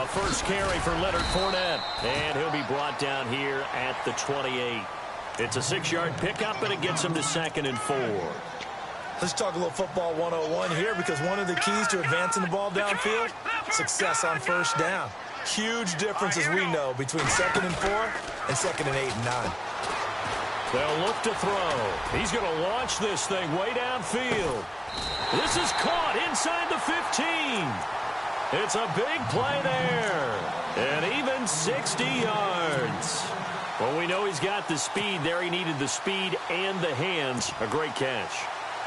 first carry for Leonard Fournette. And he'll be brought down here at the 28. It's a 6-yard pickup, and it gets him to 2nd and 4. Let's talk a little football 101 here, because one of the keys to advancing the ball downfield, success on first down. Huge difference, as we know, between 2nd and 4 and 2nd and 8 and 9. They'll look to throw. He's going to launch this thing way downfield. This is caught inside the 15. It's a big play there. And even 60 yards. Well, we know he's got the speed there. He needed the speed and the hands. A great catch.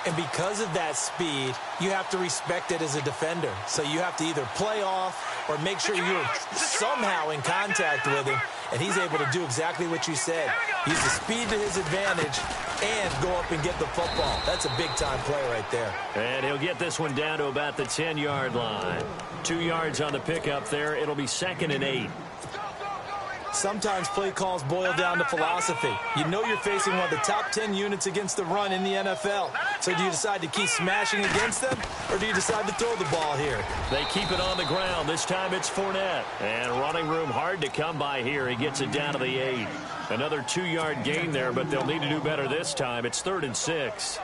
And because of that speed, you have to respect it as a defender. So you have to either play off or make sure you're somehow in contact with him. And he's able to do exactly what you said. Use the speed to his advantage and go up and get the football. That's a big-time play right there. And he'll get this one down to about the 10-yard line. 2 yards on the pickup there. It'll be 2nd and 8. Sometimes play calls boil down to philosophy. You know you're facing one of the top 10 units against the run in the NFL. So do you decide to keep smashing against them, or do you decide to throw the ball here? They keep it on the ground. This time it's Fournette. And running room hard to come by here. He gets it down to the 8. Another 2-yard gain there, but they'll need to do better this time. It's 3rd and 6.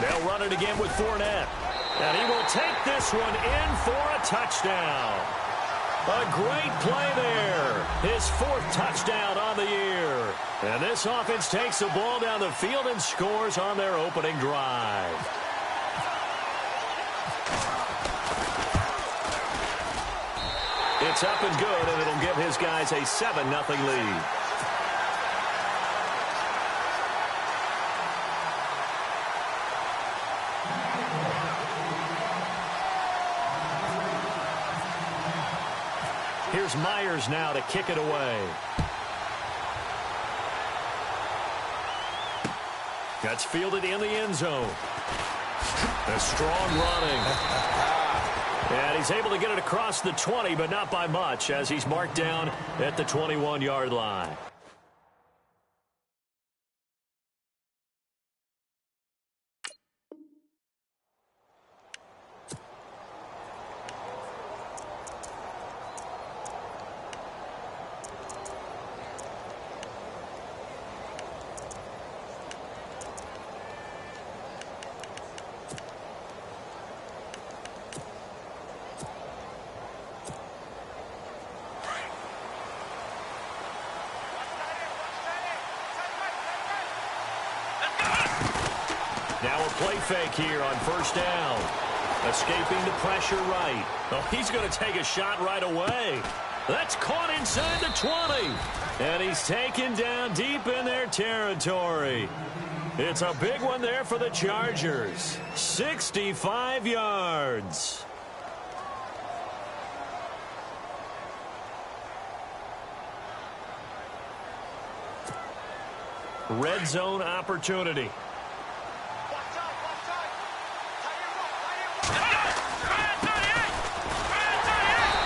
They'll run it again with Fournette. And he will take this one in for a touchdown. A great play there. His 4th touchdown on the year. And this offense takes the ball down the field and scores on their opening drive. It's up and good, and it'll give his guys a 7-0 lead. Here's Myers now to kick it away. That's fielded in the end zone. A strong running. And he's able to get it across the 20, but not by much, as he's marked down at the 21-yard line. Now a play fake here on first down. Escaping the pressure right. Oh, he's going to take a shot right away. That's caught inside the 20. And he's taken down deep in their territory. It's a big one there for the Chargers. 65 yards. Red zone opportunity.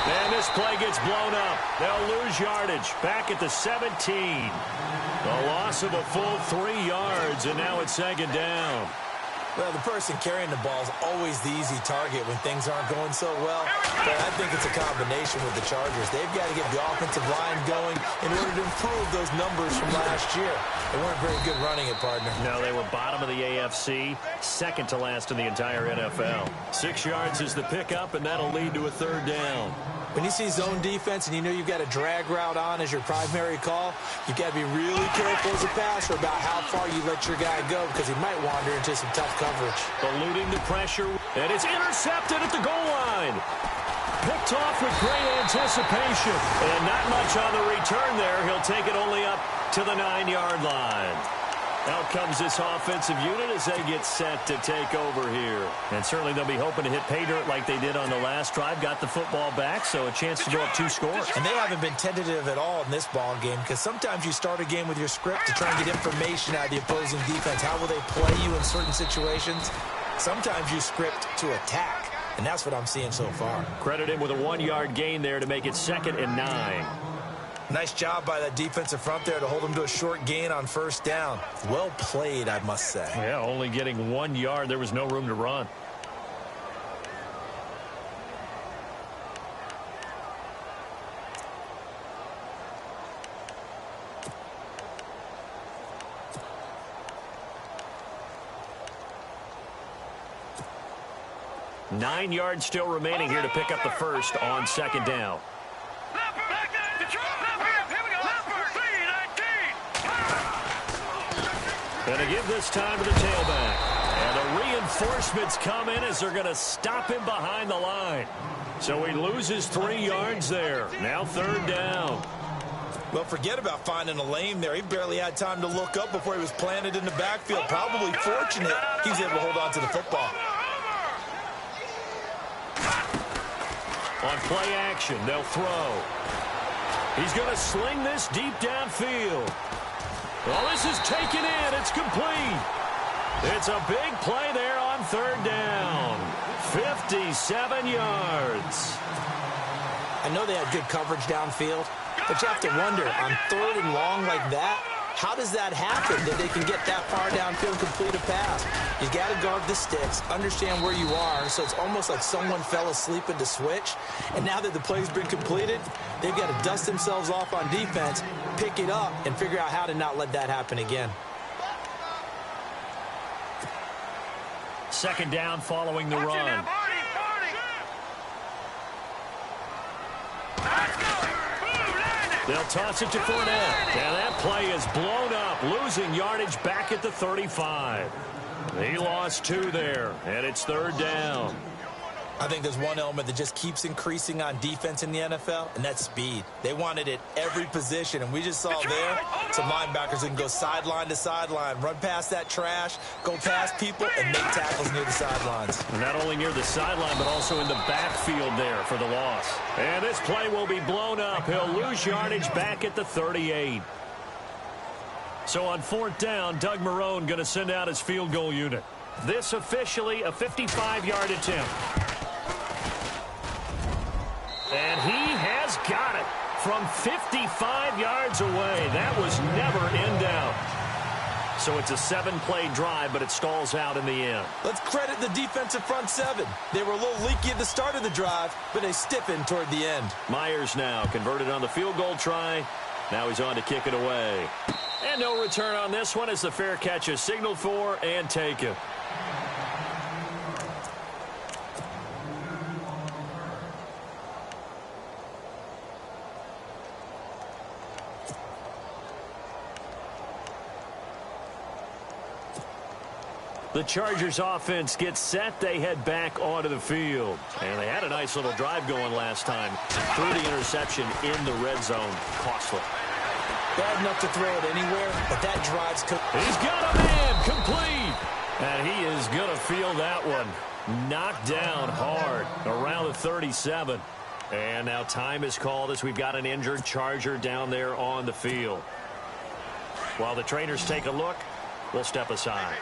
And this play gets blown up. They'll lose yardage. Back at the 17. A loss of a full 3 yards, and now it's 2nd down. Well, the person carrying the ball is always the easy target when things aren't going so well. But I think it's a combination with the Chargers. They've got to get the offensive line going in order to improve those numbers from last year. They weren't very good running it, partner. No, they were bottom of the AFC, 2nd to last in the entire NFL. 6 yards is the pickup, and that'll lead to a 3rd down. When you see zone defense and you know you've got a drag route on as your primary call, you've got to be really careful as a passer about how far you let your guy go, because he might wander into some tough coverage. Eluding the pressure, and it's intercepted at the goal line. Picked off with great anticipation, and not much on the return there. He'll take it only up to the 9-yard line. Out comes this offensive unit as they get set to take over here. And certainly they'll be hoping to hit pay dirt like they did on the last drive. Got the football back, so a chance to go up 2 scores. And they haven't been tentative at all in this ball game, because sometimes you start a game with your script to try and get information out of the opposing defense. How will they play you in certain situations? Sometimes you script to attack. and that's what I'm seeing so far. Credit him with a 1-yard gain there to make it 2nd and 9. Nice job by that defensive front there to hold him to a short gain on 1st down. Well played, I must say. Yeah, only getting 1 yard. There was no room to run. Nine yards still remaining here to pick up the first on 2nd down. Going to give this time to the tailback. And the reinforcements come in as they're going to stop him behind the line. So he loses 3 yards there. Now 3rd down. Well, forget about finding a lane there. He barely had time to look up before he was planted in the backfield. Probably fortunate he was able to hold on to the football. On play action, they'll throw. He's going to sling this deep downfield. Well, this is taken in. It's complete. It's a big play there on 3rd down. 57 yards. I know they had good coverage downfield, but you have to wonder, on 3rd and long like that, how does that happen that they can get that far downfield and complete a pass? You got to guard the sticks, understand where you are, so it's almost like someone fell asleep at the switch, and now that the play's been completed, they've got to dust themselves off on defense, pick it up, and figure out how to not let that happen again. 2nd down following the run. They'll toss it to Fournette. And that play is blown up, losing yardage back at the 35. He lost 2 there, and it's 3rd down. I think there's one element that just keeps increasing on defense in the NFL, and that's speed. They want it at every position, and we just saw there some linebackers that can go sideline to sideline, run past that trash, go past people, and make tackles near the sidelines. And not only near the sideline, but also in the backfield there for the loss. And this play will be blown up. He'll lose yardage back at the 38. So on 4th down, Doug Marrone going to send out his field goal unit. This officially a 55-yard attempt. And he has got it from 55 yards away. That was never in doubt. So it's a 7-play drive, but it stalls out in the end. Let's credit the defensive front 7. They were a little leaky at the start of the drive, but they stiffened toward the end. Myers now converted on the field goal try. Now he's on to kick it away. And no return on this one as the fair catch is signaled for and taken. The Chargers offense gets set. They head back onto the field. And they had a nice little drive going last time. Threw the interception in the red zone. Costly. Bad enough to throw it anywhere, but that drive's... He's got a man complete. And he is going to feel that one. Knocked down hard around the 37. And now time is called as we've got an injured Charger down there on the field. While the trainers take a look, we'll step aside.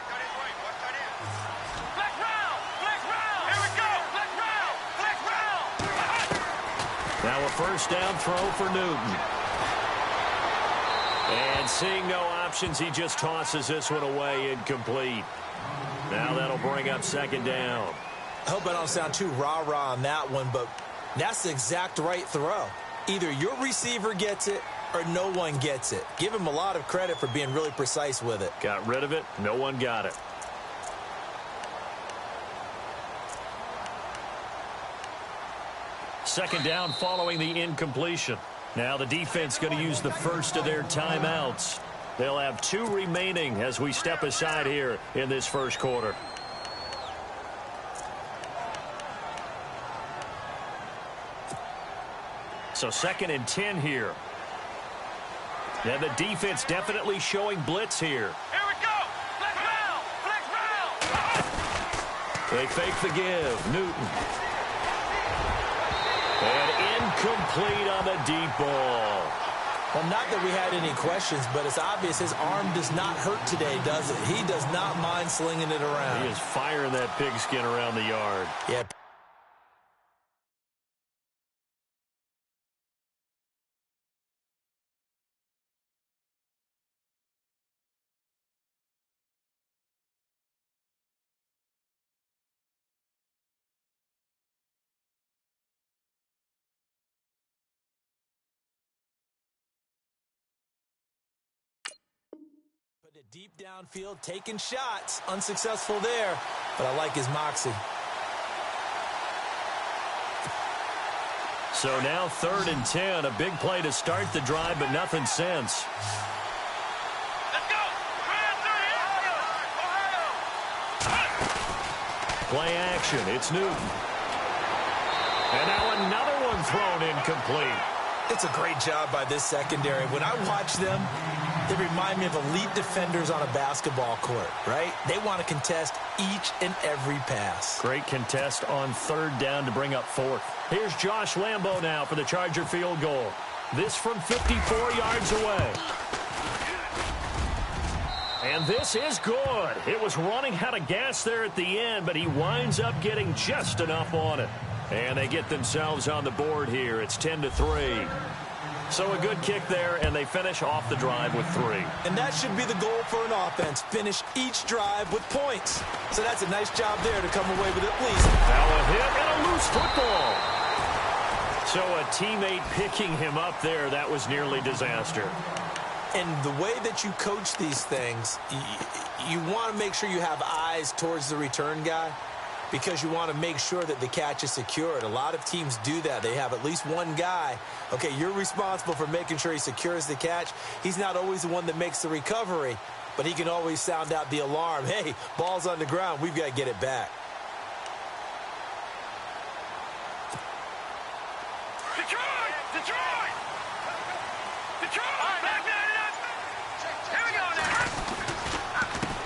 Now a 1st down throw for Newton. And seeing no options, he just tosses this one away incomplete. Now that'll bring up 2nd down. I hope I don't sound too rah-rah on that one, but that's the exact right throw. Either your receiver gets it or no one gets it. Give him a lot of credit for being really precise with it. Got rid of it. No one got it. Second down following the incompletion. Now the defense going to use the first of their timeouts. They'll have 2 remaining as we step aside here in this first quarter. So 2nd and 10 here. And the defense definitely showing blitz here. Here we go. Flex round. Flex round. They fake the give. Newton. And incomplete on the deep ball. Well, not that we had any questions, but it's obvious his arm does not hurt today, does it? He does not mind slinging it around. He is firing that pigskin around the yard. Yeah. Deep downfield, taking shots. Unsuccessful there, but I like his moxie. So now 3rd and 10. A big play to start the drive, but nothing since. Let's go! Play action. It's Newton. And now another one thrown incomplete. It's a great job by this secondary. When I watch them, they remind me of elite defenders on a basketball court, right? They want to contest each and every pass. Great contest on 3rd down to bring up 4th. Here's Josh Lambo now for the Charger field goal. This from 54 yards away. And this is good. It was running out of gas there at the end, but he winds up getting just enough on it. And they get themselves on the board here. It's 10-3. So a good kick there, and they finish off the drive with 3. And that should be the goal for an offense. Finish each drive with points. So that's a nice job there to come away with at least. Now a hit and a loose football. So a teammate picking him up there, that was nearly disaster. And the way that you coach these things, you want to make sure you have eyes towards the return guy, because you want to make sure that the catch is secured. A lot of teams do that. They have at least one guy. Okay, you're responsible for making sure he secures the catch. He's not always the one that makes the recovery, but he can always sound out the alarm. Hey, ball's on the ground. We've got to get it back. Detroit! Detroit! Detroit! Back there! Here we go now!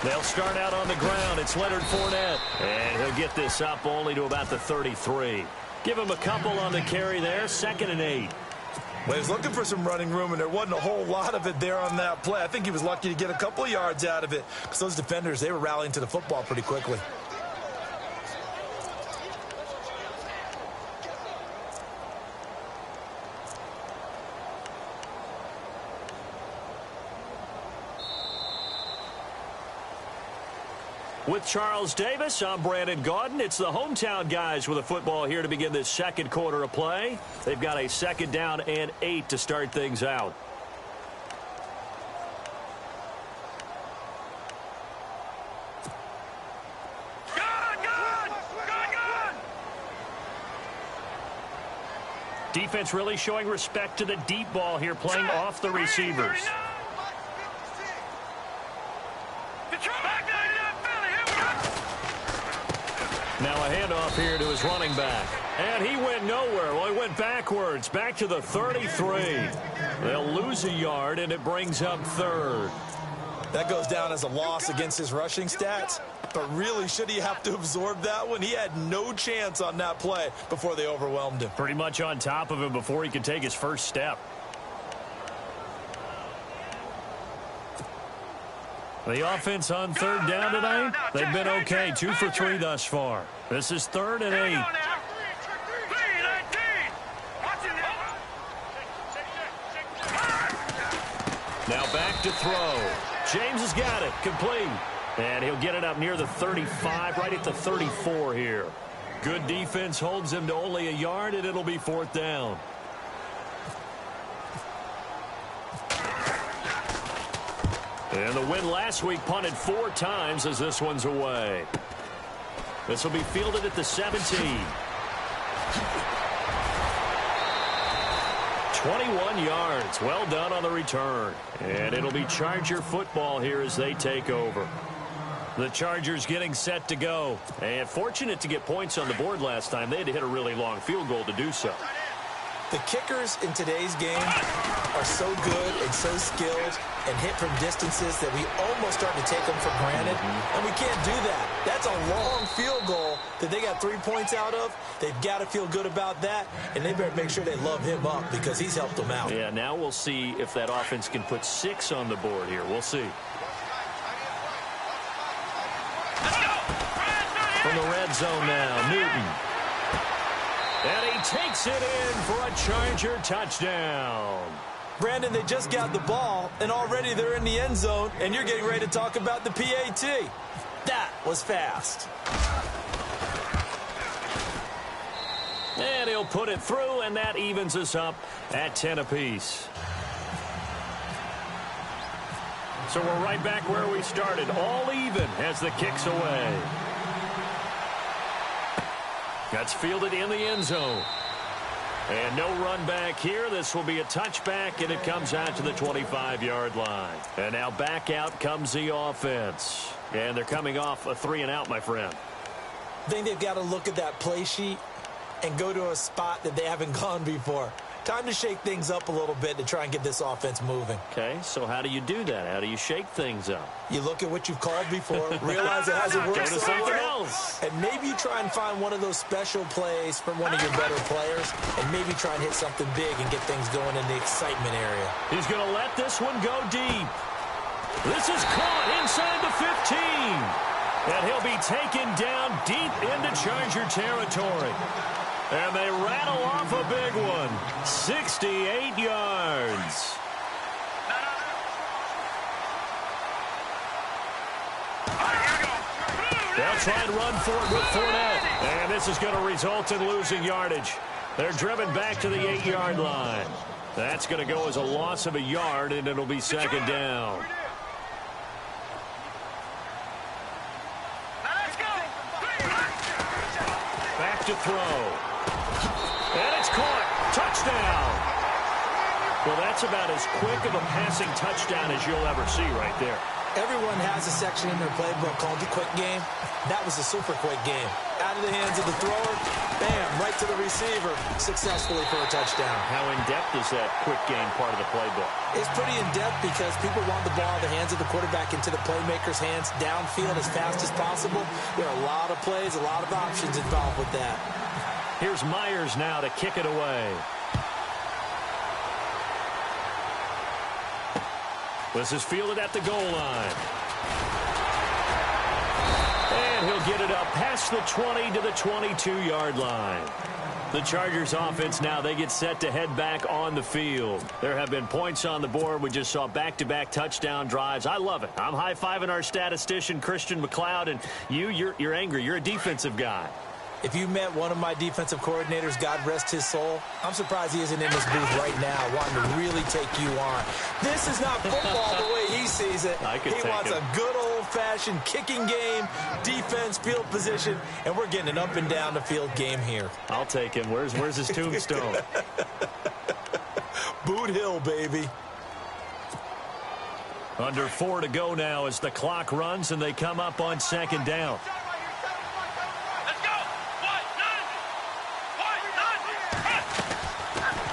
They'll start out on the ground. It's Leonard Fournette. And he'll get this up only to about the 33. Give him a couple on the carry there. 2nd and 8. Well, he was looking for some running room, and there wasn't a whole lot of it there on that play. I think he was lucky to get a couple of yards out of it, because those defenders, they were rallying to the football pretty quickly. With Charles Davis, I'm Brandon Gaudin. It's the hometown guys with the football here to begin this 2nd quarter of play. They've got a 2nd down and 8 to start things out. Good! Defense really showing respect to the deep ball here, playing off the receivers. Now a handoff here to his running back. And he went nowhere. Well, he went backwards, back to the 33. They'll lose a yard, and it brings up 3rd. That goes down as a loss against his rushing stats. But really, should he have to absorb that one? He had no chance on that play before they overwhelmed him. Pretty much on top of him before he could take his first step. The offense on 3rd down tonight, they've been okay. 2 for 3 thus far. This is 3rd and 8. Now back to throw. James has got it. Complete. And he'll get it up near the 35, right at the 34 here. Good defense holds him to only a yard, and it'll be 4th down. And the win last week punted 4 times as this one's away. This will be fielded at the 17. 21 yards. Well done on the return. And it'll be Charger football here as they take over. The Chargers getting set to go. And fortunate to get points on the board last time. They had to hit a really long field goal to do so. The kickers in today's game are so good and so skilled and hit from distances that we almost start to take them for granted. And we can't do that. That's a long field goal that they got 3 points out of. They've got to feel good about that, and they better make sure they love him up because he's helped them out. Yeah, now we'll see if that offense can put 6 on the board here. We'll see. From the red zone now, Newton. And he takes it in for a Charger touchdown. Brandon, they just got the ball, and already they're in the end zone, and you're getting ready to talk about the PAT. That was fast. And he'll put it through, and that evens us up at 10 apiece. So we're right back where we started, all even as the kick's away. That's fielded in the end zone. And no run back here. This will be a touchback, and it comes out to the 25-yard line. And now back out comes the offense. And they're coming off a 3-and-out, my friend. I think they've got to look at that play sheet and go to a spot that they haven't gone before. Time to shake things up a little bit to try and get this offense moving. Okay, so how do you do that? How do you shake things up? You look at what you've called before, realize it hasn't worked Go to so something well, else. and maybe you try and find one of those special plays from one of your better players, and maybe try and hit something big and get things going in the excitement area. He's going to let this one go deep. This is caught inside the 15. And he'll be taken down deep into Charger territory. And they rattle off a big one. 68 yards. They'll try and run for it with Fournette. And this is going to result in losing yardage. They're driven back to the 8-yard line. That's going to go as a loss of a yard, and it'll be second down. Back to throw. And it's caught. Touchdown. Well, that's about as quick of a passing touchdown as you'll ever see right there. Everyone has a section in their playbook called the quick game. That was a super quick game. Out of the hands of the thrower, bam, right to the receiver, successfully for a touchdown. How in-depth is that quick game part of the playbook? It's pretty in-depth because people want the ball in the hands of the quarterback into the playmaker's hands downfield as fast as possible. There are a lot of plays, a lot of options involved with that. Here's Myers now to kick it away. This is fielded at the goal line. And he'll get it up past the 20 to the 22-yard line. The Chargers offense now, they get set to head back on the field. There have been points on the board. We just saw back-to-back touchdown drives. I love it. I'm high-fiving our statistician, Christian McLeod, and you're angry. You're a defensive guy. If you met one of my defensive coordinators, God rest his soul, I'm surprised he isn't in this booth right now wanting to really take you on. This is not football the way he sees it. He wants a good old-fashioned kicking game, defense, field position, and we're getting an up-and-down-the-field game here. I'll take him. Where's his tombstone? Boot Hill, baby. Under 4 to go now as the clock runs, and they come up on second down.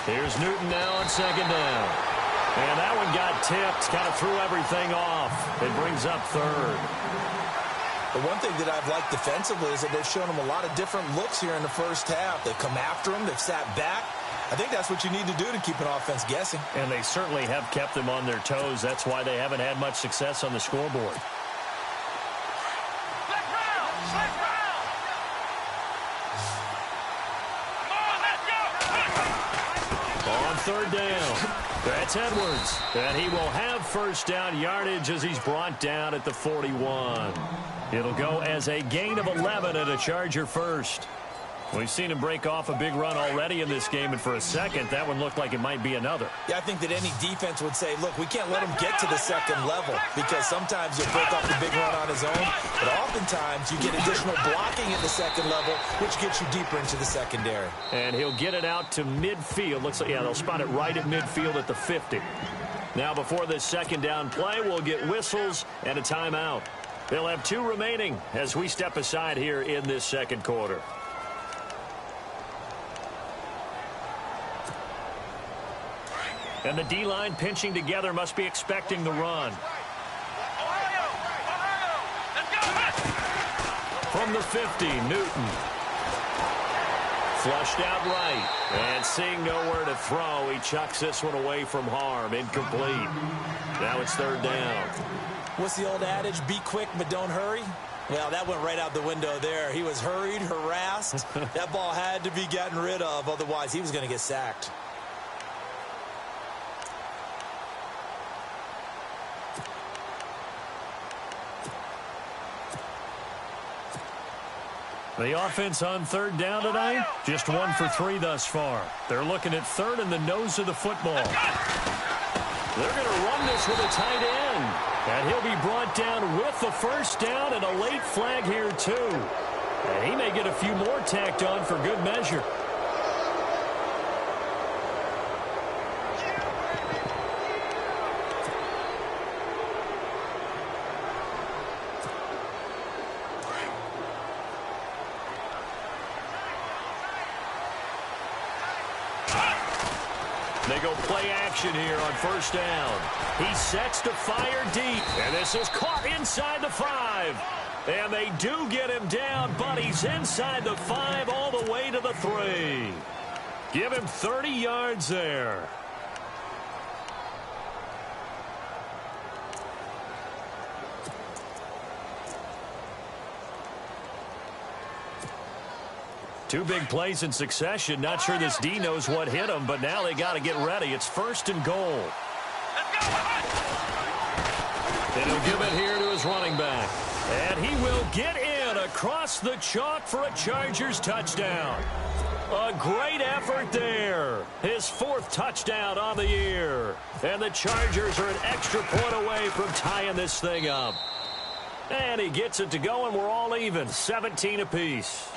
Here's Newton now on second down. And that one got tipped, kind of threw everything off. It brings up third. The one thing that I've liked defensively is that they've shown him a lot of different looks here in the first half. They've come after him. They've sat back. I think that's what you need to do to keep an offense guessing. And they certainly have kept them on their toes. That's why they haven't had much success on the scoreboard. Third down. That's Edwards. And he will have first down yardage as he's brought down at the 41. It'll go as a gain of 11 and a Charger first. We've seen him break off a big run already in this game, and for a second, that one looked like it might be another. Yeah, I think that any defense would say, look, we can't let him get to the second level because sometimes he'll break off the big run on his own, but oftentimes you get additional blocking at the second level, which gets you deeper into the secondary. And he'll get it out to midfield. Looks like, yeah, they'll spot it right at midfield at the 50. Now, before this second down play, we'll get whistles and a timeout. They'll have 2 remaining as we step aside here in this second quarter. And the D-line pinching together must be expecting the run. From the 50, Newton. Flushed out right. And seeing nowhere to throw, he chucks this one away from harm. Incomplete. Now it's third down. What's the old adage? Be quick, but don't hurry. Well, that went right out the window there. He was hurried, harassed. That ball had to be gotten rid of. Otherwise, he was going to get sacked. The offense on third down tonight, just 1 for 3 thus far. They're looking at third in the nose of the football. They're going to run this with a tight end. And he'll be brought down with the first down and a late flag here, too. And he may get a few more tacked on for good measure. They go play action here on first down. He sets to fire deep, and this is caught inside the 5. And they do get him down, but he's inside the 5 all the way to the 3. Give him 30 yards there. Two big plays in succession. Not sure this D knows what hit him, but now they got to get ready. It's first and goal. And he'll give it here to his running back. And he will get in across the chalk for a Chargers touchdown. A great effort there. His 4th touchdown on the year. And the Chargers are an extra point away from tying this thing up. And he gets it to go, and we're all even, 17 apiece.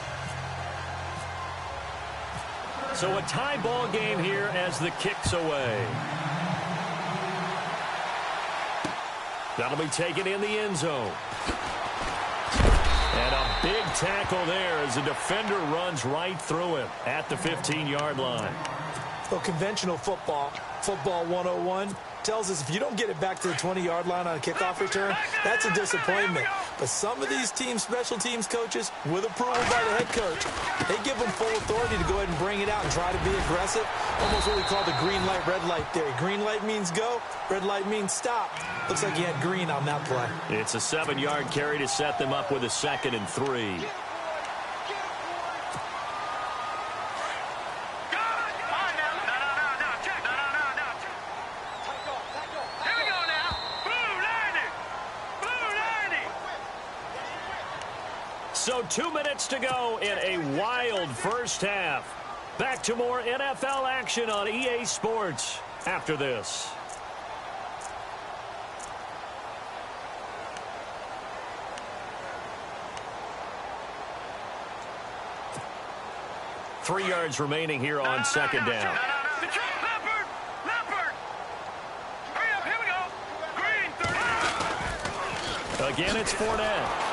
So a tie ball game here as the kick's away. That'll be taken in the end zone. And a big tackle there as the defender runs right through him at the 15-yard line. Well, conventional football 101, tells us if you don't get it back to the 20-yard line on a kickoff return, that's a disappointment. But some of these teams, special teams coaches, with approval by the head coach, they give them full authority to go ahead and bring it out and try to be aggressive. Almost what we call the green light, red light theory. Green light means go, red light means stop. Looks like he had green on that play. It's a 7-yard carry to set them up with a 2nd and 3. So 2 minutes to go in a wild first half. Back to more NFL action on EA Sports after this. Three yards remaining here on second down. Again, it's Fournette.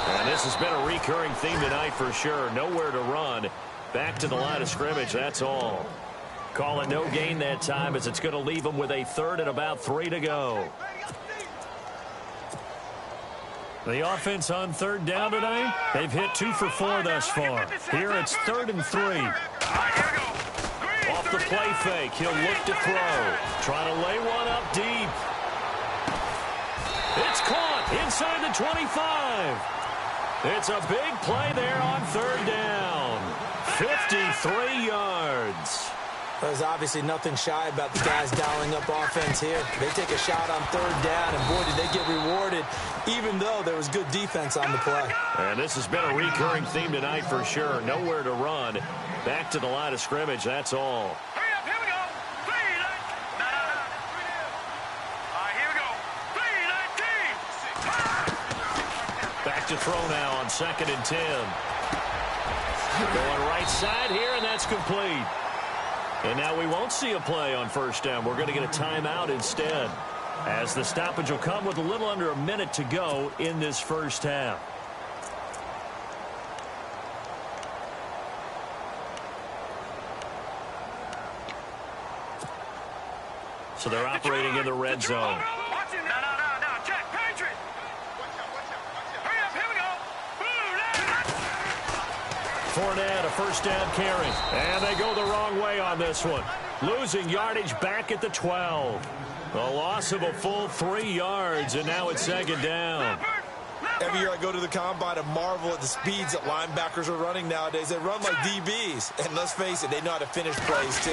And this has been a recurring theme tonight for sure. Nowhere to run. Back to the line of scrimmage, that's all. Call it no gain that time as it's going to leave them with a 3rd and about 3 to go. The offense on 3rd down tonight, they've hit 2 for 4 thus far. Here it's 3rd and 3. Off the play fake, he'll look to throw. Trying to lay one up deep. It's caught inside the 25. It's a big play there on 3rd down. 53 yards. There's obviously nothing shy about the guys dialing up offense here. They take a shot on 3rd down, and boy, did they get rewarded, even though there was good defense on the play. And this has been a recurring theme tonight for sure. Nowhere to run. Back to the line of scrimmage, that's all. Hurry up, here we go. 3-19. Back to throw now on 2nd and 10. Going right side here, and that's complete. And now we won't see a play on 1st down. We're going to get a timeout instead, as the stoppage will come with a little under a minute to go in this first half. So they're operating in the red zone. Fournette, a 1st down carry. And they go the wrong way on this one. Losing yardage back at the 12. A loss of a full 3 yards, and now it's 2nd down. Every year I go to the combine and marvel at the speeds that linebackers are running nowadays. They run like DBs. And let's face it, they know how to finish plays too.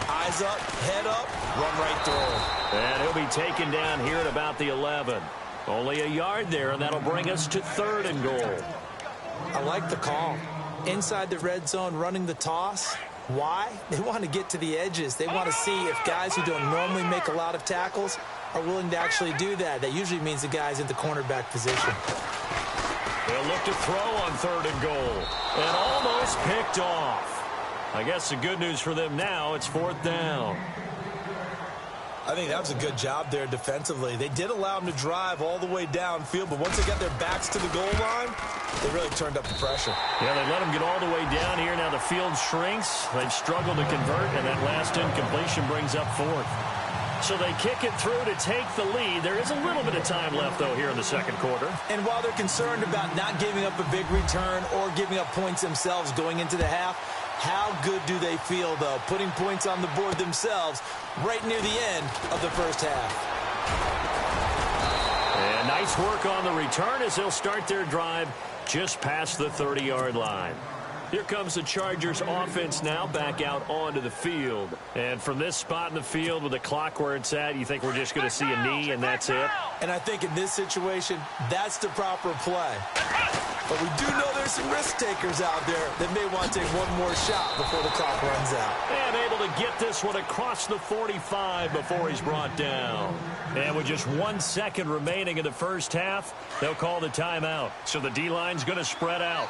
Eyes up, head up, run right through. And he'll be taken down here at about the 11. Only a yard there, and that'll bring us to 3rd and goal. I like the call. Inside the red zone, running the toss. Why? They want to get to the edges. They want to see if guys who don't normally make a lot of tackles are willing to actually do that. That usually means the guy's in the cornerback position. They'll look to throw on 3rd and goal. And almost picked off. I guess the good news for them now, it's 4th down. I think that was a good job there defensively. They did allow them to drive all the way downfield, but once they got their backs to the goal line, they really turned up the pressure. Yeah, they let them get all the way down here. Now the field shrinks. They've struggled to convert, and that last incompletion brings up 4th. So they kick it through to take the lead. There is a little bit of time left, though, here in the 2nd quarter. And while they're concerned about not giving up a big return or giving up points themselves going into the half, how good do they feel, though, putting points on the board themselves right near the end of the first half? And nice work on the return as they'll start their drive just past the 30-yard line. Here comes the Chargers offense now back out onto the field. And from this spot in the field with the clock where it's at, you think we're just going to see a knee and that's it? And I think in this situation, that's the proper play. But we do know there's some risk takers out there that may want to take one more shot before the clock runs out. And able to get this one across the 45 before he's brought down. And with just 1 second remaining in the first half, they'll call the timeout. So the D-line's going to spread out.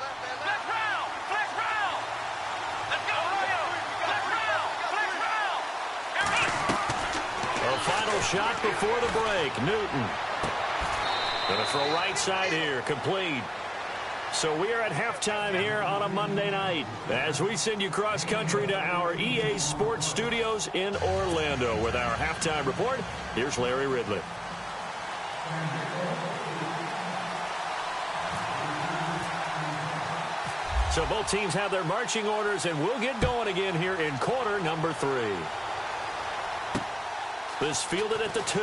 Final shot before the break. Newton. Going to throw right side here. Complete. So we are at halftime here on a Monday night as we send you cross country to our EA Sports Studios in Orlando with our halftime report. Here's Larry Ridley. So both teams have their marching orders, and we'll get going again here in quarter number 3. This fielded at the 2.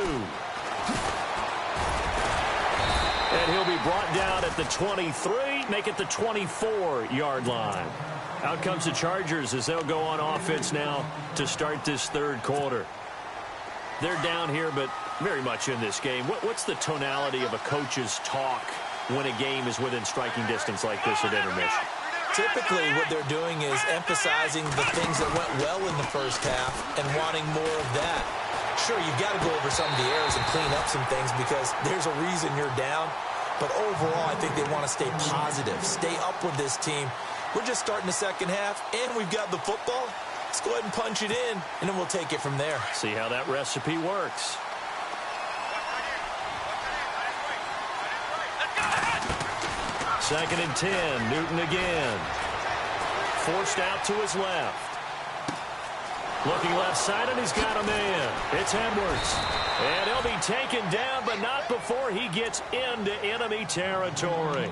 And he'll be brought down at the 23, make it the 24-yard line. Out comes the Chargers as they'll go on offense now to start this 3rd quarter. They're down here, but very much in this game. What's the tonality of a coach's talk when a game is within striking distance like this at intermission? Typically, what they're doing is emphasizing the things that went well in the first half and wanting more of that. Sure, you've got to go over some of the errors and clean up some things because there's a reason you're down. But overall, I think they want to stay positive, stay up with this team. We're just starting the second half, and we've got the football. Let's go ahead and punch it in, and then we'll take it from there. See how that recipe works. Second and 10, Newton again. Forced out to his left. Looking left side, and he's got a man. It's Edwards. And he'll be taken down, but not before he gets into enemy territory.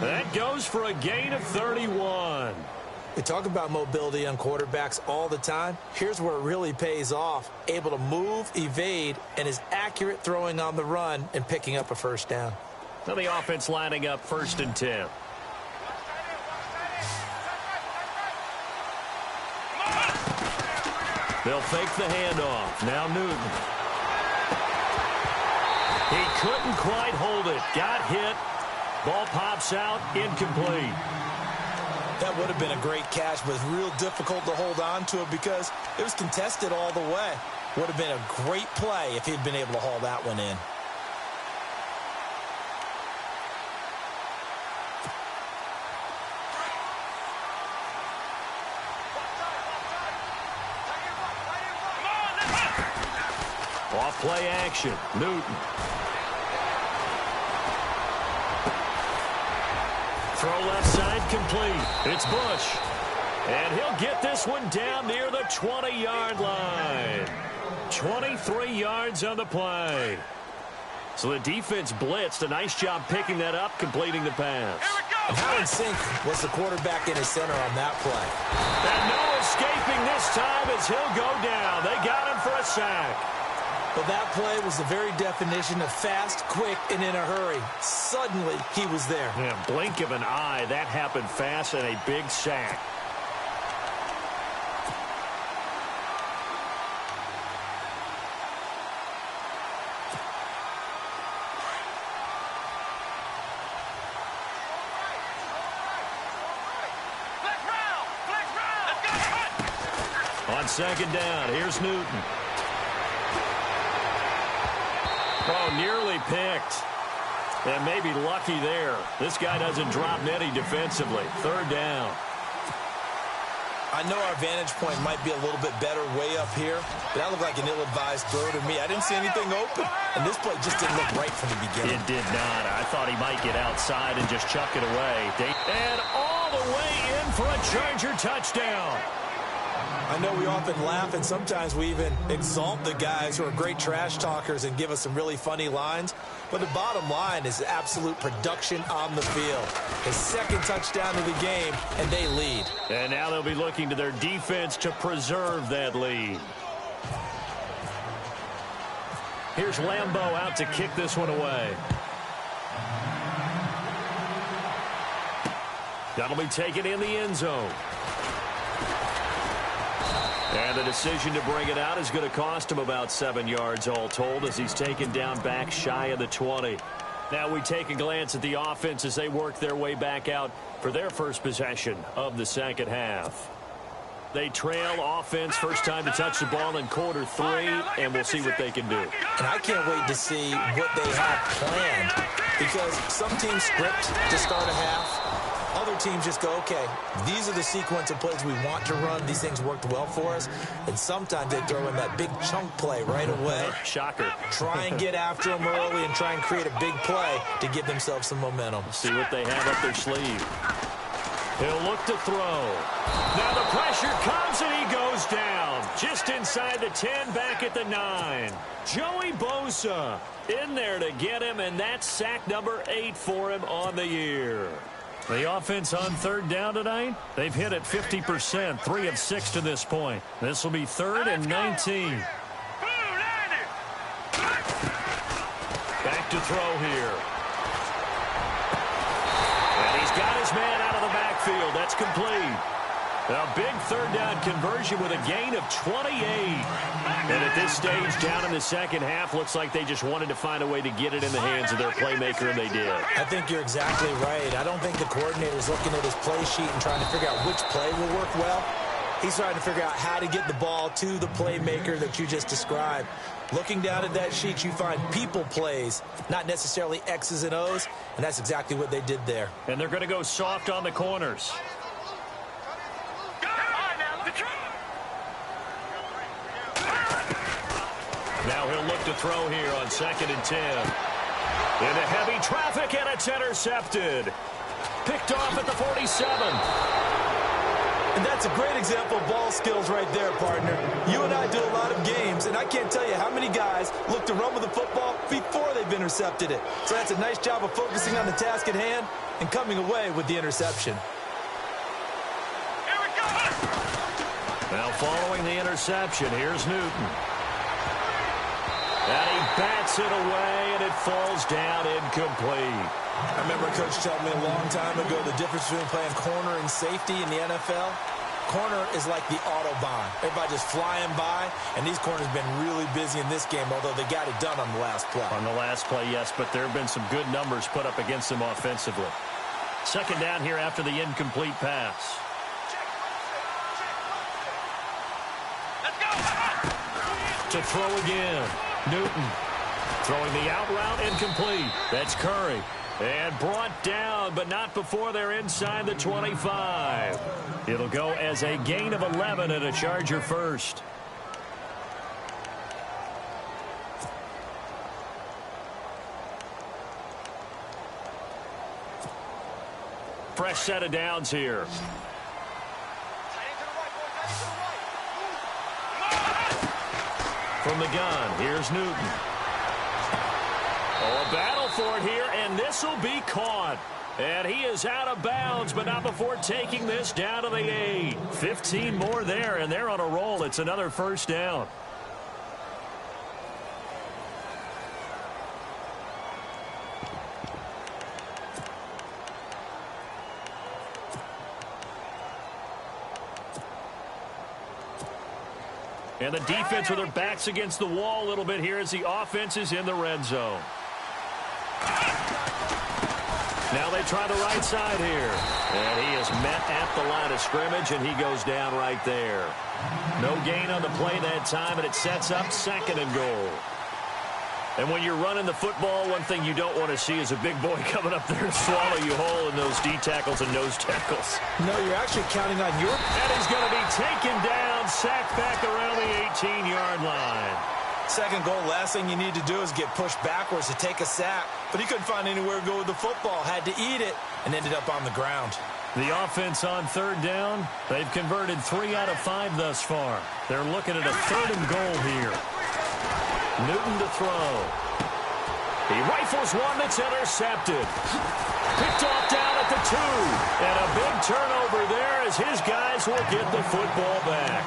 That goes for a gain of 31. We talk about mobility on quarterbacks all the time. Here's where it really pays off. Able to move, evade, and is accurate throwing on the run and picking up a first down. Now the offense lining up 1st and 10. They'll fake the handoff. Now Newton. He couldn't quite hold it. Got hit. Ball pops out. Incomplete. That would have been a great catch, but it's real difficult to hold on to it because it was contested all the way. Would have been a great play if he'd been able to haul that one in. Off play action. Newton. Throw left side complete. It's Bush. And he'll get this one down near the 20-yard line. 23 yards on the play. So the defense blitzed. A nice job picking that up, completing the pass. And how in sync was the quarterback in his center on that play? And no escaping this time as he'll go down. They got him for a sack. But that play was the very definition of fast, quick, and in a hurry. Suddenly, he was there. Yeah, blink of an eye. That happened fast and a big sack. On second down, here's Newton. Oh, nearly picked. And maybe lucky there. This guy doesn't drop many defensively. Third down. I know our vantage point might be a little bit better way up here, but that looked like an ill-advised throw to me. I didn't see anything open, and this play just didn't look right from the beginning. It did not. I thought he might get outside and just chuck it away. And all the way in for a Charger touchdown. I know we often laugh, and sometimes we even exalt the guys who are great trash talkers and give us some really funny lines. But the bottom line is absolute production on the field. His second touchdown of the game, and they lead. And now they'll be looking to their defense to preserve that lead. Here's Lambeau out to kick this one away. That'll be taken in the end zone. And the decision to bring it out is going to cost him about 7 yards all told as he's taken down back shy of the 20. Now we take a glance at the offense as they work their way back out for their first possession of the second half. They trail offense first time to touch the ball in quarter 3, and we'll see what they can do. And I can't wait to see what they have planned, because some teams script to start a half. Other teams just go, okay, these are the sequence of plays we want to run. These things worked well for us. And sometimes they throw in that big chunk play right away. Shocker. Try and get after them early and try and create a big play to give themselves some momentum. See what they have up their sleeve. He'll look to throw. Now the pressure comes and he goes down. Just inside the 10, back at the 9. Joey Bosa in there to get him, and that's sack number 8 for him on the year. The offense on third down tonight, they've hit it 50%, 3 of 6 to this point. This will be 3rd and 19. Back to throw here. And he's got his man out of the backfield. That's complete. A big third down conversion with a gain of 28. And at this stage, down in the second half, looks like they just wanted to find a way to get it in the hands of their playmaker, and they did. I think you're exactly right. I don't think the coordinator's looking at his play sheet and trying to figure out which play will work well. He's trying to figure out how to get the ball to the playmaker that you just described. Looking down at that sheet, you find people plays, not necessarily X's and O's, and that's exactly what they did there. And they're going to go soft on the corners. Now he'll look to throw here on 2nd and 10. Into heavy traffic, and it's intercepted. Picked off at the 47. And that's a great example of ball skills right there, partner. You and I do a lot of games, and I can't tell you how many guys look to run with the football before they've intercepted it. So that's a nice job of focusing on the task at hand and coming away with the interception. Here we go. Now following the interception, here's Newton. And he bats it away, and it falls down incomplete. I remember a coach telling me a long time ago the difference between playing corner and safety in the NFL. Corner is like the Autobahn. Everybody just flying by, and these corners have been really busy in this game, although they got it done on the last play. On the last play, yes, but there have been some good numbers put up against them offensively. 2nd down here after the incomplete pass. Let's go. To throw again. Newton throwing the out route, incomplete. That's Curry. And brought down, but not before they're inside the 25. It'll go as a gain of 11 and a Charger first. Fresh set of downs here. From the gun, here's Newton. Oh, a battle for it here, and this will be caught. And he is out of bounds, but not before taking this down to the 8. 15 more there, and they're on a roll. It's another first down. And the defense with their backs against the wall a little bit here as the offense is in the red zone. Now they try the right side here. And he is met at the line of scrimmage, and he goes down right there. No gain on the play that time, and it sets up 2nd and goal. And when you're running the football, one thing you don't want to see is a big boy coming up there and swallow you whole in those D tackles and nose tackles. No, you're actually counting on your... And he's going to be taken down, sacked back around the 18-yard line. Second goal, last thing you need to do is get pushed backwards to take a sack. But he couldn't find anywhere to go with the football, had to eat it, and ended up on the ground. The offense on third down, they've converted 3 out of 5 thus far. They're looking at a 3rd and goal here. Newton to throw. He rifles one that's intercepted. Picked off down at the 2. And a big turnover there as his guys will get the football back.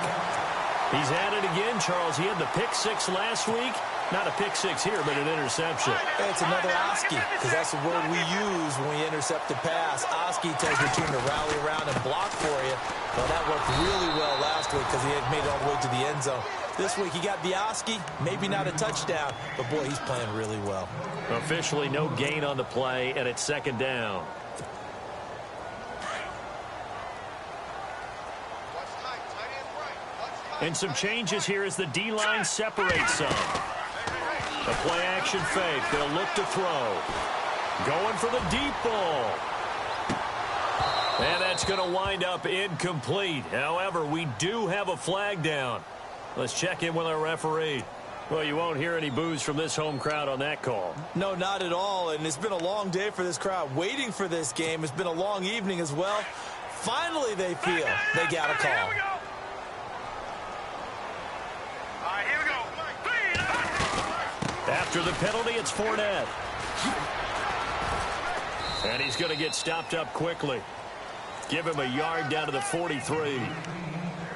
He's at it again, Charles. He had the pick 6 last week. Not a pick 6 here, but an interception. It's another Oski, because that's the word we use when we intercept the pass. Oski tells your team to rally around and block for you. Well, that worked really well last week because he had made it all the way to the end zone. This week he got the Oski, maybe not a touchdown, but boy, he's playing really well. Officially no gain on the play, and it's 2nd down. And some changes here as the D-line separates some. A play-action fake. They'll look to throw. Going for the deep ball. And that's going to wind up incomplete. However, we do have a flag down. Let's check in with our referee. Well, you won't hear any boos from this home crowd on that call. No, not at all. And it's been a long day for this crowd waiting for this game. It's been a long evening as well. Finally, they feel they got a call. After the penalty, it's Fournette. And he's going to get stopped up quickly. Give him a yard down to the 43.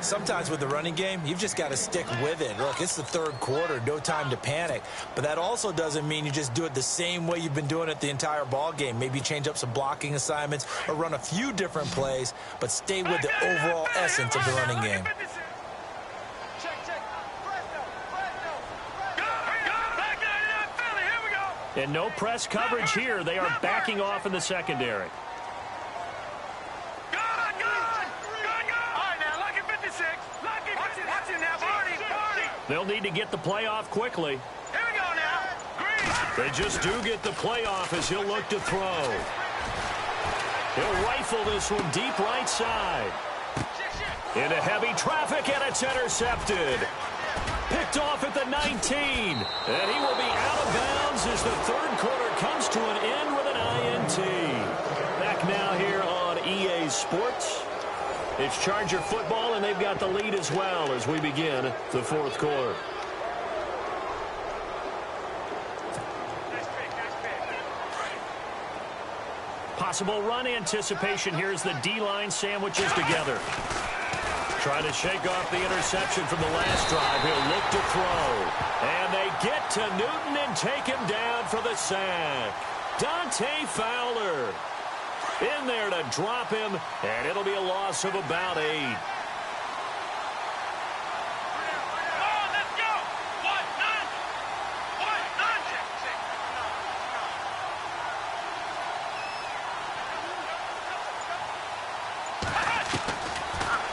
Sometimes with the running game, you've just got to stick with it. Look, it's the 3rd quarter, no time to panic. But that also doesn't mean you just do it the same way you've been doing it the entire ball game. Maybe change up some blocking assignments or run a few different plays, but stay with the overall essence of the running game. And no press coverage here. They are backing off in the secondary. They'll need to get the play off quickly. Here we go now. They just do get the play off as he'll look to throw. He'll rifle this one deep right side. Into heavy traffic, and it's intercepted. Picked off at the 19. And he will be out of bounds as the 3rd quarter comes to an end with an INT. Back now here on EA Sports. It's Charger football, and they've got the lead as well as we begin the 4th quarter. Possible run anticipation here as the D-line sandwiches together. Trying to shake off the interception from the last drive. He'll look to throw. And they get to Newton and take him down for the sack. Dante Fowler in there to drop him, and it'll be a loss of about 8.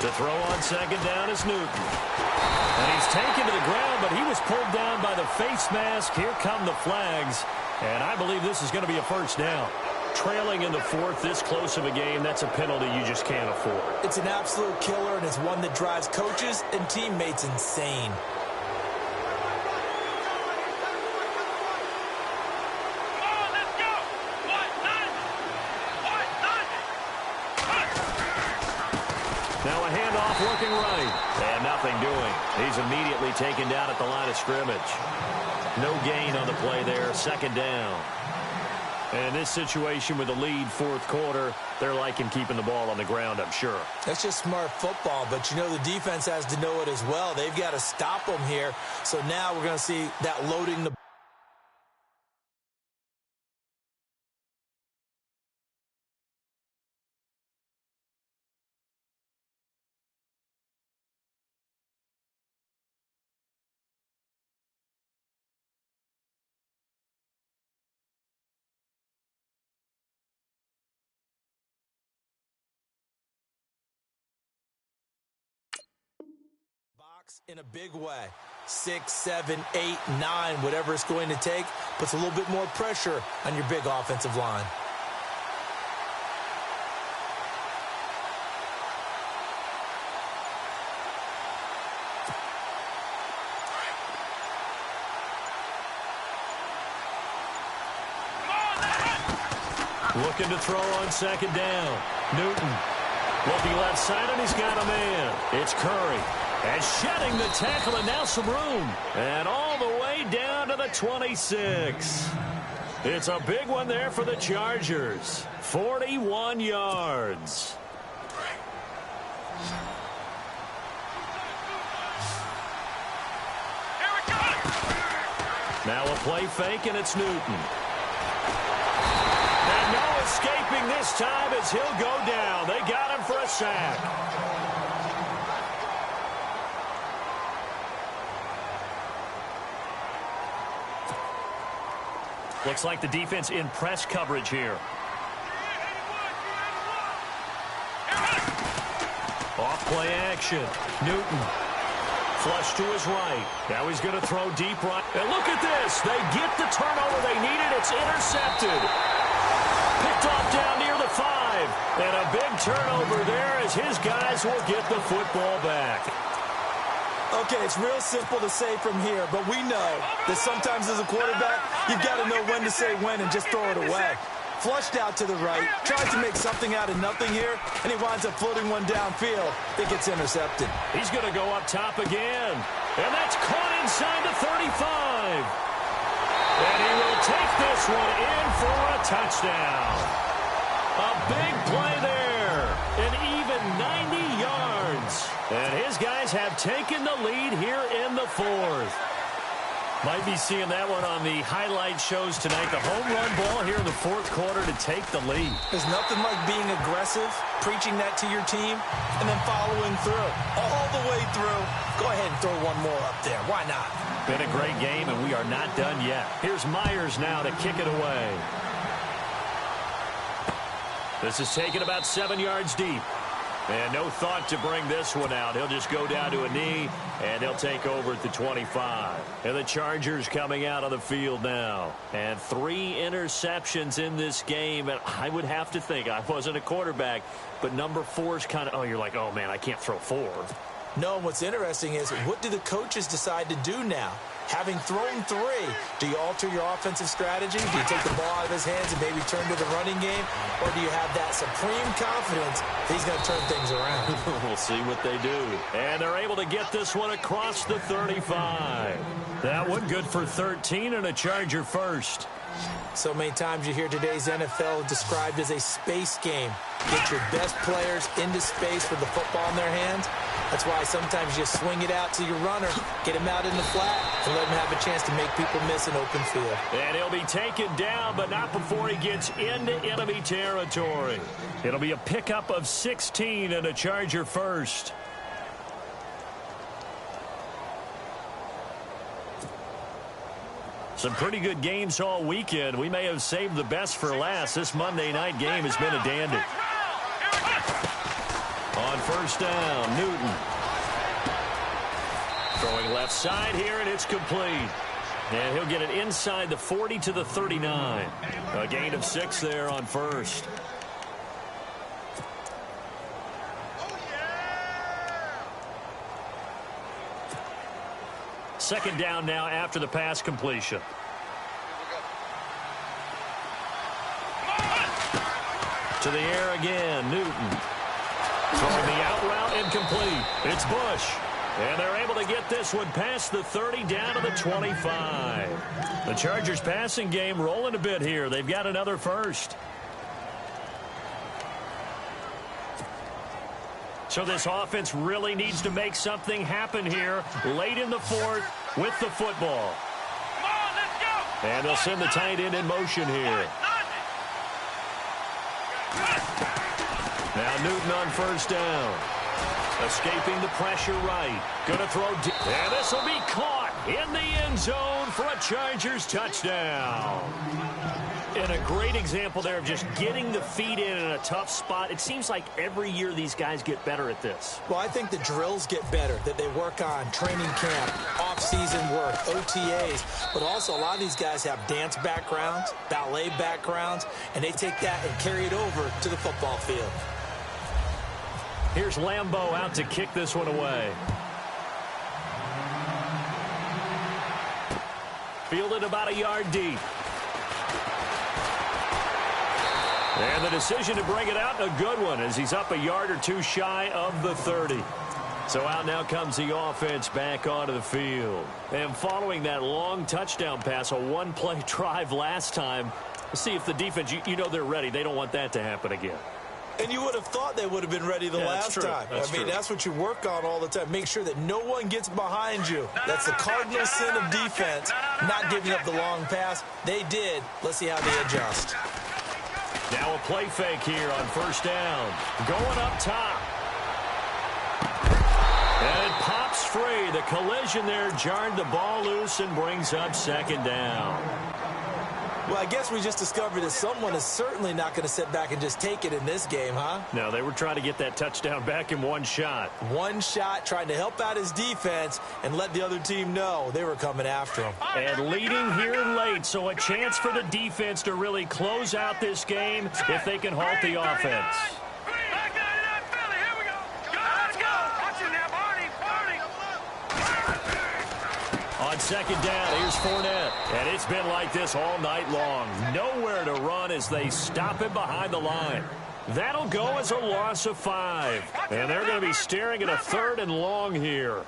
To throw on 2nd down is Newton. And he's taken to the ground, but he was pulled down by the face mask. Here come the flags. And I believe this is going to be a 1st down. Trailing in the 4th, this close of a game, that's a penalty you just can't afford. It's an absolute killer, and it's one that drives coaches and teammates insane. Now a handoff working right. And nothing doing. He's immediately taken down at the line of scrimmage. No gain on the play there. 2nd down. And in this situation with the lead 4th quarter, they're liking keeping the ball on the ground, I'm sure. That's just smart football, but you know the defense has to know it as well. They've got to stop them here. So now we're going to see that loading the in a big way. 6, 7, 8, 9, whatever it's going to take, puts a little bit more pressure on your big offensive line. Looking to throw on second down. Newton looking left side, and he's got a man. It's Curry. And shedding the tackle, and now some room. And all the way down to the 26. It's a big one there for the Chargers. 41 yards. Now a play fake, and it's Newton. And no escaping this time as he'll go down. They got him for a sack. Looks like the defense in press coverage here. Off play action. Newton. Flush to his right. Now he's going to throw deep right. And look at this. They get the turnover they needed. It's intercepted. Picked off down near the 5. And a big turnover there as his guys will get the football back. Okay, it's real simple to say from here, but we know that sometimes as a quarterback, you've got to know when to say when and just throw it away. Flushed out to the right, tries to make something out of nothing here, and he winds up floating one downfield. It gets intercepted. He's going to go up top again. And that's caught inside the 35. And he will take this one in for a touchdown. A big play there. An even 90 yards. And his guys have taken the lead here in the 4th. Might be seeing that one on the highlight shows tonight. The home run ball here in the 4th quarter to take the lead. There's nothing like being aggressive, preaching that to your team, and then following through. All the way through. Go ahead and throw one more up there. Why not? Been a great game, and we are not done yet. Here's Myers now to kick it away. This is taken about 7 yards deep. And no thought to bring this one out. He'll just go down to a knee, and he'll take over at the 25. And the Chargers coming out on the field now. And 3 interceptions in this game. And I would have to think, I wasn't a quarterback, but number 4 is kind of, oh, you're like, oh, man, I can't throw 4. No, what's interesting is what do the coaches decide to do now? Having thrown 3, do you alter your offensive strategy? Do you take the ball out of his hands and maybe turn to the running game? Or do you have that supreme confidence that he's going to turn things around? We'll see what they do. And they're able to get this one across the 35. That one good for 13 and a Charger first. So many times you hear today's NFL described as a space game. Get your best players into space with the football in their hands. That's why sometimes you swing it out to your runner, get him out in the flat, and let him have a chance to make people miss an open field. And he'll be taken down, but not before he gets into enemy territory. It'll be a pickup of 16 and a Charger first. Some pretty good games all weekend. We may have saved the best for last. This Monday night game has been a dandy. On first down, Newton. Throwing left side here, and it's complete. And he'll get it inside the 40 to the 39. A gain of 6 there on first. Second down now after the pass completion. To the air again, Newton. Throwing the out route incomplete. It's Bush. And they're able to get this one past the 30 down to the 25. The Chargers passing game rolling a bit here. They've got another first. So this offense really needs to make something happen here late in the 4th with the football. Come on, let's go. And they'll send the tight end in motion here. Now Newton on first down. Escaping the pressure right. Going to throw deep. And this will be caught in the end zone for a Chargers touchdown. And a great example there of just getting the feet in a tough spot. It seems like every year these guys get better at this. Well, I think the drills get better that they work on, training camp, off-season work, OTAs. But also a lot of these guys have dance backgrounds, ballet backgrounds, and they take that and carry it over to the football field. Here's Lambeau out to kick this one away. Fielded about a yard deep. And the decision to bring it out, a good one, as he's up a yard or two shy of the 30. So out now comes the offense back onto the field. And following that long touchdown pass, a one-play drive last time, let's see if the defense, you know they're ready. They don't want that to happen again. And you would have thought they would have been ready the last time. That's what you work on all the time. Make sure that no one gets behind you. That's the cardinal sin of defense, not giving up the long pass. They did. Let's see how they adjust. Now a play fake here on first down. Going up top. And it pops free. The collision there jarred the ball loose and brings up second down. Well, I guess we just discovered that someone is certainly not going to sit back and just take it in this game, huh? No, they were trying to get that touchdown back in one shot. One shot, trying to help out his defense and let the other team know they were coming after him. And leading here late, so a chance for the defense to really close out this game if they can halt the offense. On second down, here's Fournette. And it's been like this all night long. Nowhere to run as they stop him behind the line. That'll go as a loss of 5. And they're going to be staring at a 3rd and long here.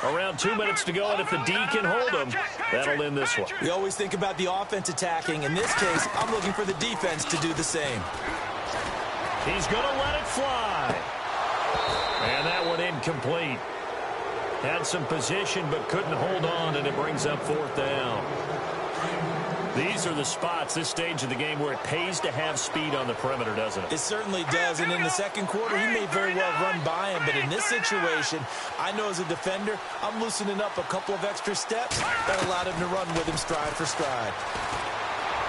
Around 2 minutes to go, and if the D can hold them, that'll end this one. We always think about the offense attacking. In this case, I'm looking for the defense to do the same. He's going to let it fly. And that one incomplete. Had some position but couldn't hold on, and it brings up 4th down. These are the spots, this stage of the game, where it pays to have speed on the perimeter, doesn't it? It certainly does, and in the second quarter, he may very well run by him, but in this situation, I know as a defender, I'm loosening up a couple of extra steps that allowed him to run with him stride for stride.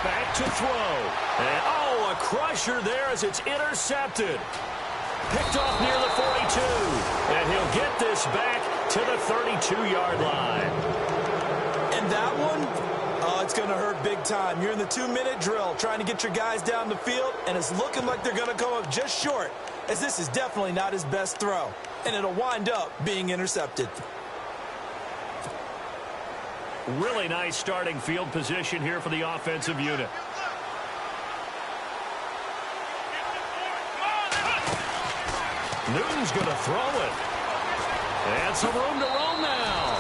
Back to throw. And, oh, a crusher there as it's intercepted. Picked off near the 42. And he'll get this back to the 32-yard line. And that one, oh, it's going to hurt big time. You're in the 2-minute drill trying to get your guys down the field, and it's looking like they're going to come up just short, as this is definitely not his best throw. And it'll wind up being intercepted. Really nice starting field position here for the offensive unit. Newton's going to throw it. And some room to roam now.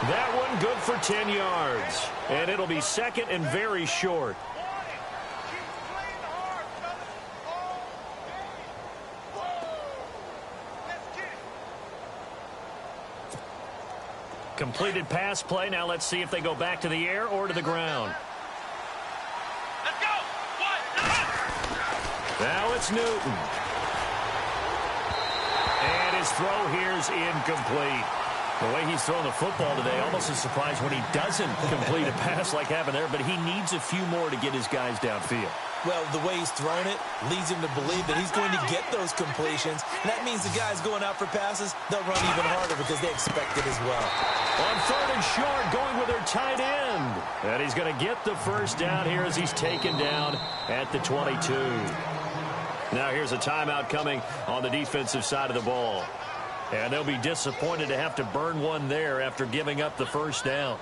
That one good for 10 yards. And it'll be second and very short. Completed pass play. Now let's see if they go back to the air or to the ground. Let's go. Now it's Newton. And his throw here is incomplete. The way he's throwing the football today, almost a surprise when he doesn't complete a pass like happened there, but he needs a few more to get his guys downfield. Well, the way he's thrown it leads him to believe that he's going to get those completions. And that means the guys going out for passes, they'll run even harder because they expect it as well. On 3rd and short, going with their tight end. And he's going to get the first down here as he's taken down at the 22. Now here's a timeout coming on the defensive side of the ball. And they'll be disappointed to have to burn one there after giving up the first down.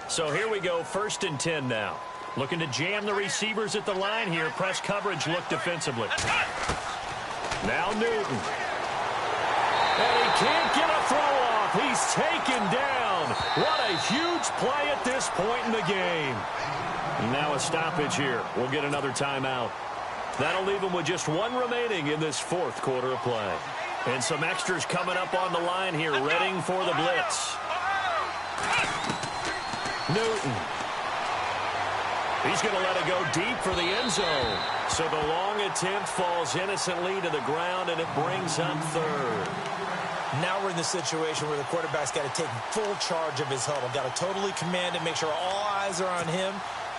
So here we go, 1st and 10 now. Looking to jam the receivers at the line here. Press coverage look defensively. Now Newton. And he can't get a throw off. He's taken down. What a huge play at this point in the game. Now a stoppage here. We'll get another timeout. That'll leave them with just one remaining in this 4th quarter of play. And some extras coming up on the line here, readying for the blitz. Newton. He's going to let it go deep for the end zone. So the long attempt falls innocently to the ground, and it brings up 3rd. Now we're in the situation where the quarterback's got to take full charge of his huddle. Got to totally command it, make sure all eyes are on him.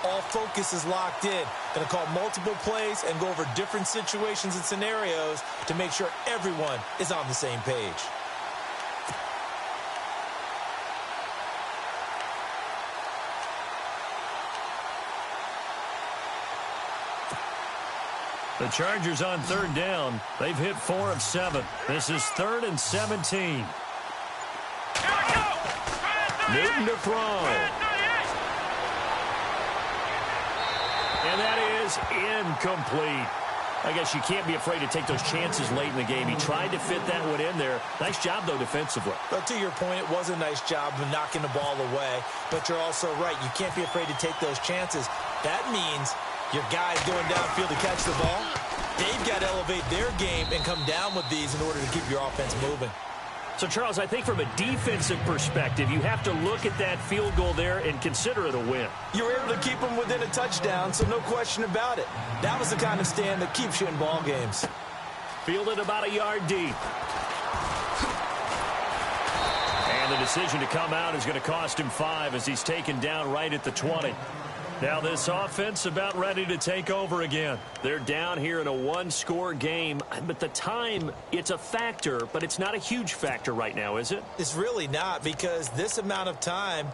All focus is locked in. Going to call multiple plays and go over different situations and scenarios to make sure everyone is on the same page. The Chargers on third down. They've hit 4 of 7. This is 3rd and 17. Newton to throw. And that is incomplete. I guess you can't be afraid to take those chances late in the game. He tried to fit that one in there. Nice job, though, defensively. But to your point, it was a nice job of knocking the ball away. But you're also right. You can't be afraid to take those chances. That means your guys going downfield to catch the ball, they've got to elevate their game and come down with these in order to keep your offense moving. So, Charles, I think from a defensive perspective, you have to look at that field goal there and consider it a win. You were able to keep them within a touchdown, so no question about it. That was the kind of stand that keeps you in ball games. Fielded about a yard deep. And the decision to come out is going to cost him 5 as he's taken down right at the 20. Now this offense about ready to take over again. They're down here in a one-score game, but the time, it's a factor, but it's not a huge factor right now, is it? It's really not, because this amount of time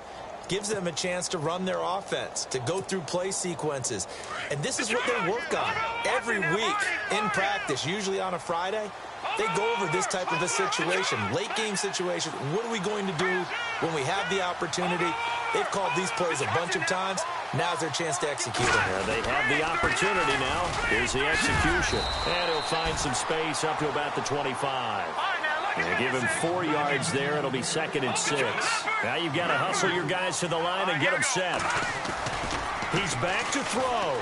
gives them a chance to run their offense, to go through play sequences. And this is what they work on every week in practice, usually on a Friday. They go over this type of a situation, late game situation. What are we going to do when we have the opportunity? They've called these plays a bunch of times. Now's their chance to execute them. Yeah, they have the opportunity now. Here's the execution. And he'll find some space up to about the 25. They give him 4 yards there. It'll be 2nd and 6. Now you've got to hustle your guys to the line and get them set. He's back to throw.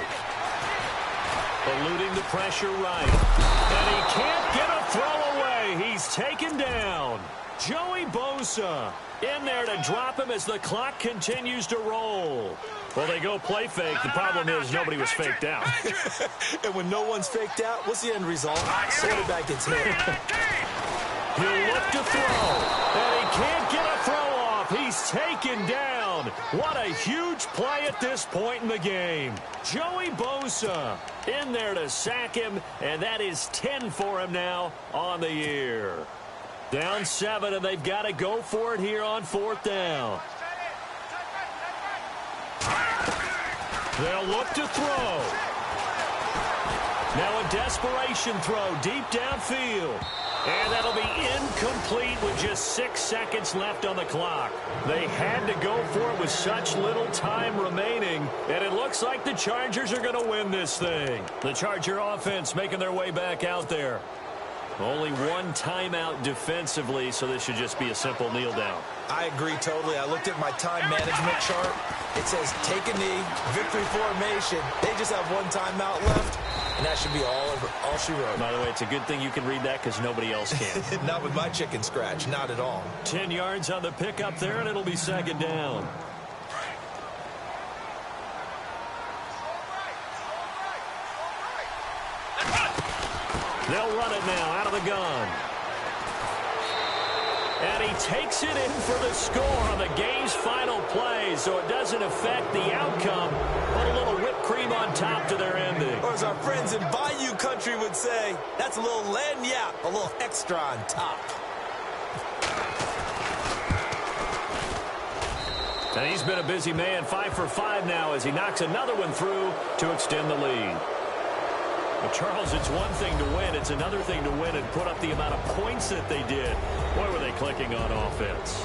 Eluding the pressure right. And he can't get a throw away. He's taken down. Joey Bosa in there to drop him as the clock continues to roll. Well, they go play fake. The problem is nobody was faked out. And when no one's faked out, what's the end result? Quarterback gets hit. He'll look to throw. And he can't get a throw off. He's taken down. What a huge play at this point in the game. Joey Bosa in there to sack him, and that is 10 for him now on the year. Down 7, and they've got to go for it here on 4th down. They'll look to throw. Now a desperation throw deep downfield. And that'll be incomplete with just 6 seconds left on the clock. They had to go for it with such little time remaining, and it looks like the Chargers are going to win this thing. The Charger offense making their way back out there. Only 1 timeout defensively, so this should just be a simple kneel down. I agree totally. I looked at my time management chart. It says take a knee, victory formation. They just have 1 timeout left, and that should be all she wrote. By the way, it's a good thing you can read that because nobody else can. Not with my chicken scratch, not at all. 10 yards on the pickup there, and it'll be 2nd down. They'll run it now out of the gun. And he takes it in for the score on the game's final play, so it doesn't affect the outcome. Put a little whipped cream on top to their ending. Or as our friends in Bayou Country would say, that's a little lagniappe, a little extra on top. And he's been a busy man, 5 for 5 now as he knocks another one through to extend the lead. But Charles, it's one thing to win. It's another thing to win and put up the amount of points that they did. Boy, were they clicking on offense.